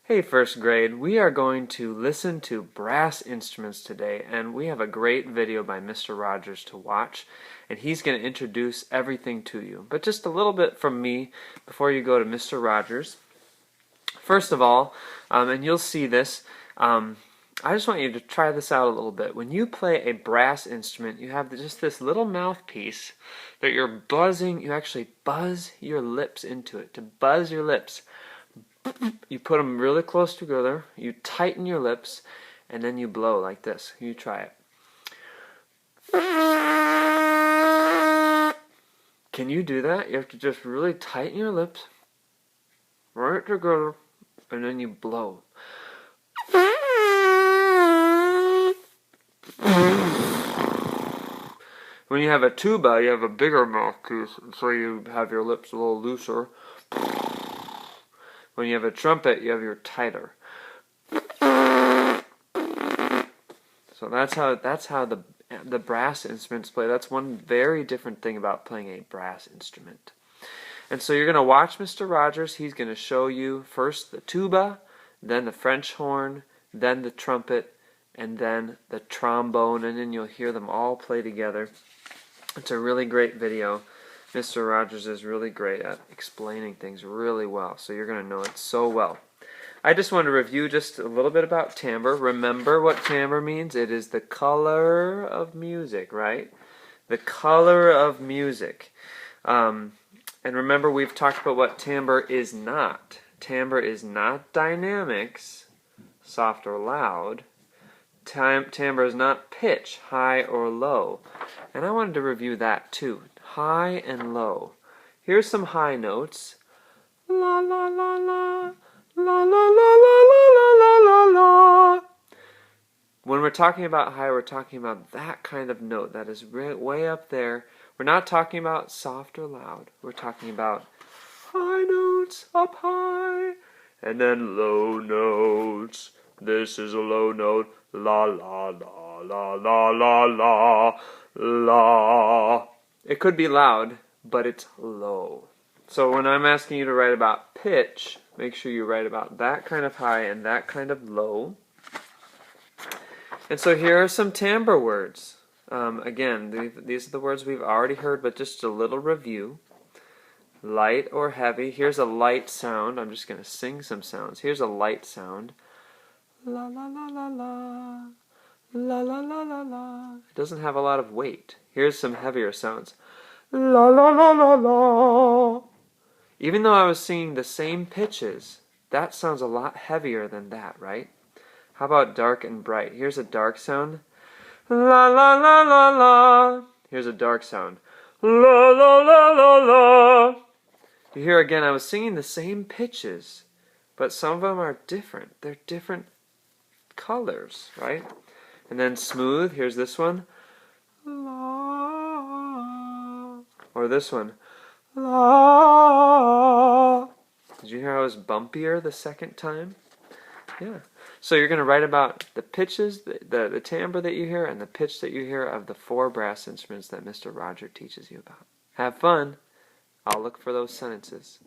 Hey first grade, we are going to listen to brass instruments today, and we have a great video by Mr. Rogers to watch, and he's going to introduce everything to you. But just a little bit from me before you go to Mr. Rogers. First of all, and you'll see this, I just want you to try this out a little bit. When you play a brass instrument, you have just this little mouthpiece that you're buzzing. You actually buzz your lips into it. To buzz your lips, you put them really close together, you tighten your lips, and then you blow like this. You try it. Can you do that? You have to just really tighten your lips, right together, and then you blow. When you have a tuba, you have a bigger mouthpiece, so you have your lips a little looser. When you have a trumpet, you have your tighter. So that's how the brass instruments play. That's one very different thing about playing a brass instrument. And so you're going to watch Mr. Rogers. He's going to show you first the tuba, then the French horn, then the trumpet, and then the trombone, and then you'll hear them all play together. It's a really great video. Mr. Rogers is really great at explaining things really well, so you're going to know it so well. I just want to review just a little bit about timbre. Remember what timbre means? It is the color of music, right? The color of music. And remember, we've talked about what timbre is not. Timbre is not dynamics, soft or loud. Timbre is not pitch, high or low. And I wanted to review that too. High and low. Here's some high notes. La la la la, la la la la la la la la. When we're talking about high, we're talking about that kind of note that is way up there. We're not talking about soft or loud. We're talking about high notes up high, and then low notes. This is a low note. La la la la la la la la. It could be loud, but it's low. So when I'm asking you to write about pitch, make sure you write about that kind of high and that kind of low. And so here are some timbre words. Again, these are the words we've already heard, but just a little review. Light or heavy. Here's a light sound. I'm just going to sing some sounds. Here's a light sound. La la la la la. La la la la la. It doesn't have a lot of weight. Here's some heavier sounds. La la la la la. Even though I was singing the same pitches, that sounds a lot heavier than that, right? How about dark and bright? Here's a dark sound. La la la la la. Here's a dark sound. La la la la la. You hear again, I was singing the same pitches, but some of them are different. They're different colors, right? And then smooth, here's this one. La. Or this one. La. Did you hear how it was bumpier the second time? Yeah. So you're going to write about the pitches, the timbre that you hear, and the pitch that you hear of the 4 brass instruments that Mr. Roger teaches you about. Have fun. I'll look for those sentences.